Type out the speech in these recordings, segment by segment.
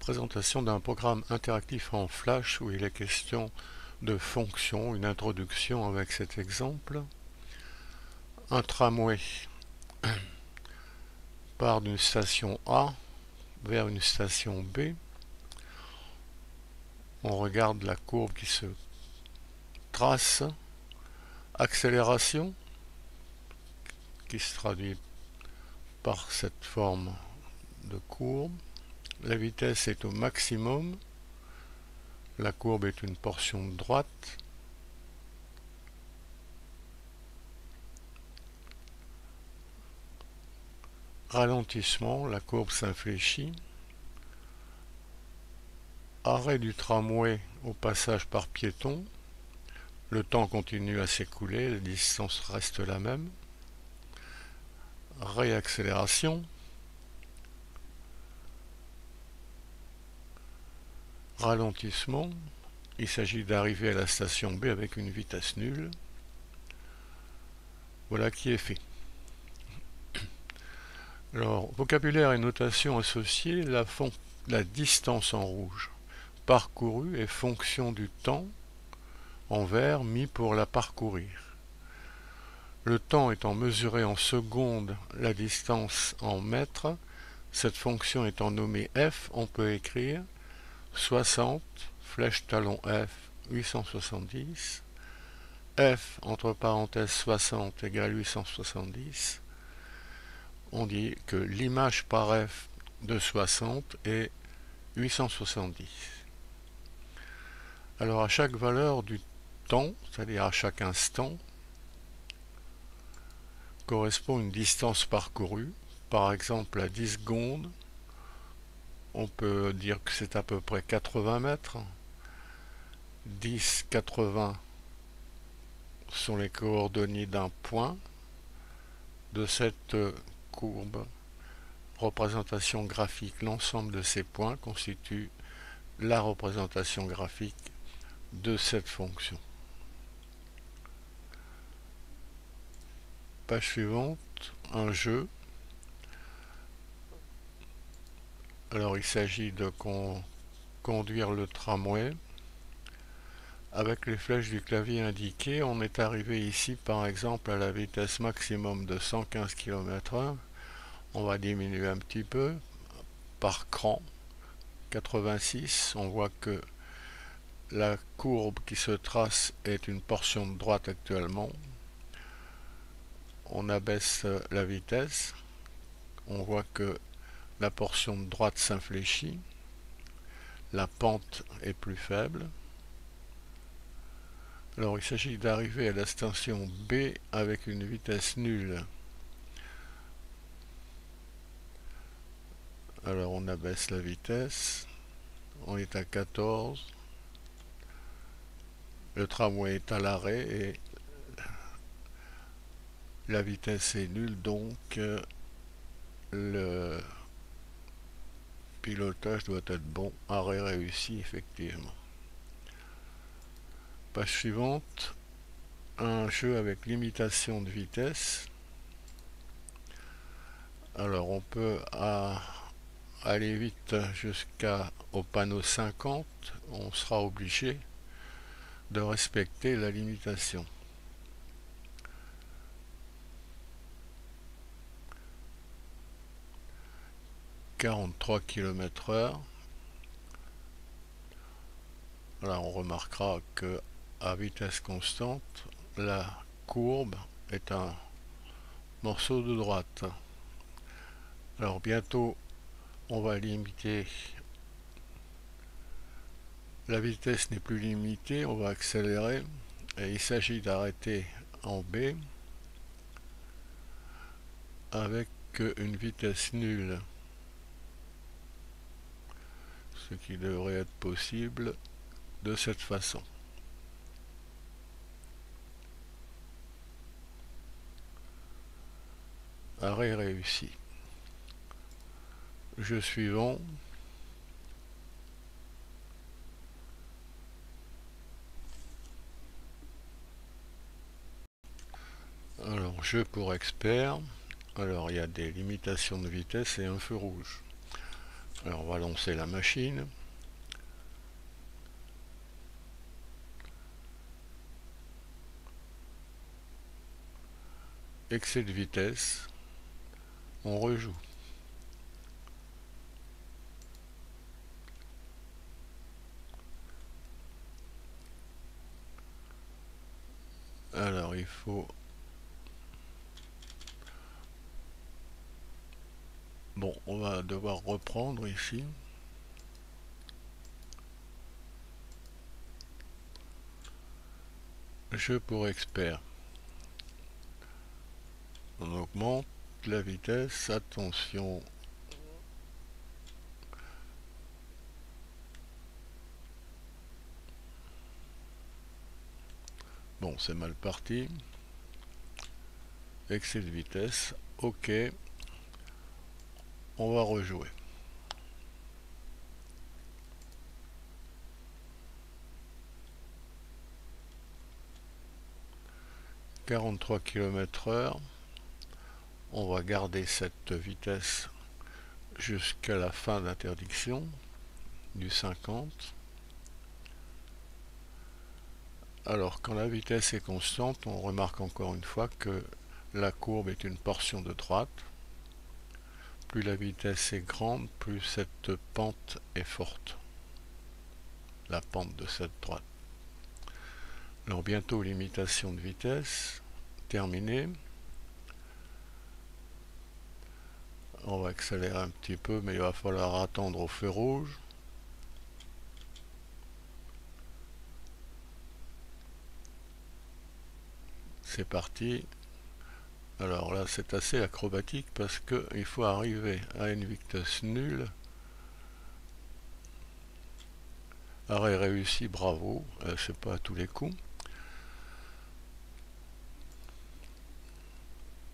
Présentation d'un programme interactif en Flash où il est question de fonctions, une introduction avec cet exemple. Un tramway part d'une station A vers une station B. On regarde la courbe qui se trace. Accélération qui se traduit par cette forme de courbe. La vitesse est au maximum. La courbe est une portion de droite. Ralentissement, la courbe s'infléchit. Arrêt du tramway au passage par piéton. Le temps continue à s'écouler, la distance reste la même. Réaccélération. Ralentissement. Il s'agit d'arriver à la station B avec une vitesse nulle. Voilà qui est fait. Alors, vocabulaire et notation associés, la distance en rouge parcourue est fonction du temps en vert mis pour la parcourir. Le temps étant mesuré en secondes, la distance en mètres, cette fonction étant nommée f, on peut écrire 60, flèche talon f, 870, f entre parenthèses 60 égale 870. On dit que l'image par f de 60 est 870. Alors à chaque valeur du temps, c'est-à-dire à chaque instant, correspond une distance parcourue. Par exemple, à 10 secondes, on peut dire que c'est à peu près 80 mètres. 10, 80 sont les coordonnées d'un point. De cette courbe, représentation graphique, l'ensemble de ces points constitue la représentation graphique de cette fonction. Page suivante, un jeu. Alors il s'agit de conduire le tramway. Avec les flèches du clavier indiquées, on est arrivé ici par exemple à la vitesse maximum de 115 km/h. On va diminuer un petit peu par cran. 86, on voit que la courbe qui se trace est une portion de droite actuellement. On abaisse la vitesse. On voit que la portion de droite s'infléchit. La pente est plus faible. Alors il s'agit d'arriver à la station B avec une vitesse nulle. Alors on abaisse la vitesse. On est à 14. Le tramway est à l'arrêt et la vitesse est nulle, donc le pilotage doit être bon. Arrêt réussi, effectivement. Page suivante, un jeu avec limitation de vitesse. Alors on peut aller vite jusqu'au panneau 50. On sera obligé de respecter la limitation. « 43 km/h. Là on remarquera que à vitesse constante, la courbe est un morceau de droite. Alors bientôt, on va limiter. La vitesse n'est plus limitée, on va accélérer. Et il s'agit d'arrêter en B avec une vitesse nulle. Ce qui devrait être possible de cette façon. Arrêt réussi. Jeu suivant. Alors, jeu pour experts. Alors, il y a des limitations de vitesse et un feu rouge. Alors on va lancer la machine. Excès de vitesse. On rejoue. Alors il faut... Bon, on va devoir reprendre ici. Jeu pour expert. On augmente la vitesse, attention. Bon, c'est mal parti. Excès de vitesse, ok. On va rejouer. « 43 km/h. On va garder cette vitesse jusqu'à la fin d'interdiction du 50. Alors quand la vitesse est constante, on remarque encore une fois que la courbe est une portion de droite. Plus la vitesse est grande, plus cette pente est forte. La pente de cette droite. Alors bientôt limitation de vitesse terminée. On va accélérer un petit peu, mais il va falloir attendre au feu rouge. C'est parti. Alors là, c'est assez acrobatique parce qu'il faut arriver à une vitesse nulle. Arrêt réussi, bravo. C'est pas à tous les coups.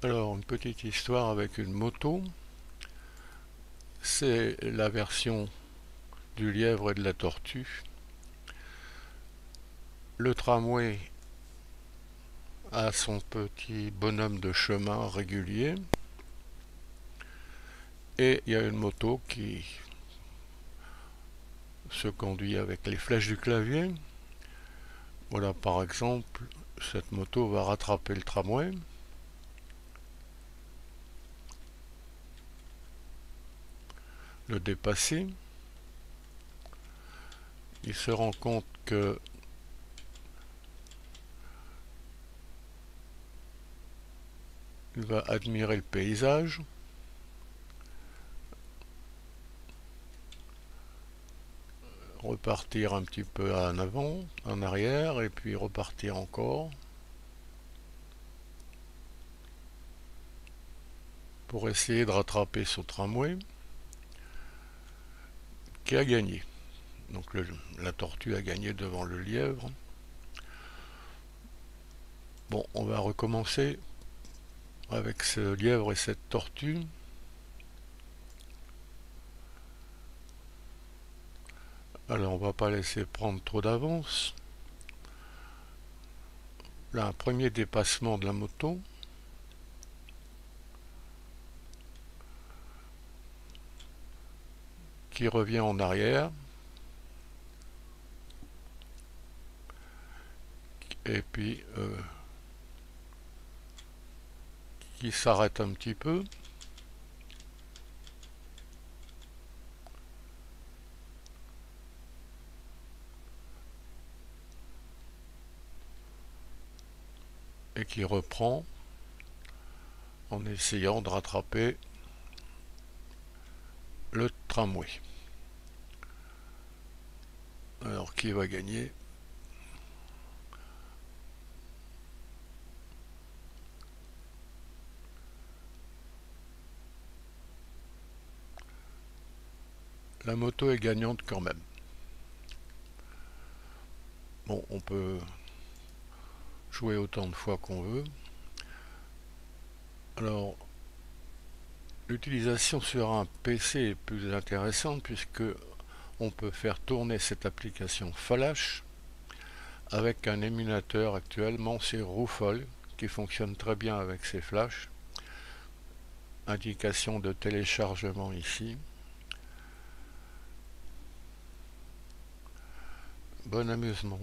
Alors, une petite histoire avec une moto. C'est la version du lièvre et de la tortue. Le tramway a son petit bonhomme de chemin régulier. Et il y a une moto qui se conduit avec les flèches du clavier. Voilà, par exemple, cette moto va rattraper le tramway. Le dépasser. Il se rend compte que il va admirer le paysage. Repartir un petit peu en avant, en arrière, et puis repartir encore. Pour essayer de rattraper ce tramway qui a gagné. Donc la tortue a gagné devant le lièvre. Bon, on va recommencer avec ce lièvre et cette tortue. Alors on va pas laisser prendre trop d'avance. Là, un premier dépassement de la moto. Qui revient en arrière. Et puis qui s'arrête un petit peu. Et qui reprend en essayant de rattraper le tramway. Alors qui va gagner? La moto est gagnante quand même. Bon, on peut jouer autant de fois qu'on veut. Alors, l'utilisation sur un PC est plus intéressante puisque on peut faire tourner cette application Flash avec un émulateur. Actuellement, c'est Roufol qui fonctionne très bien avec ces flashs. Indication de téléchargement ici. Bon amusement.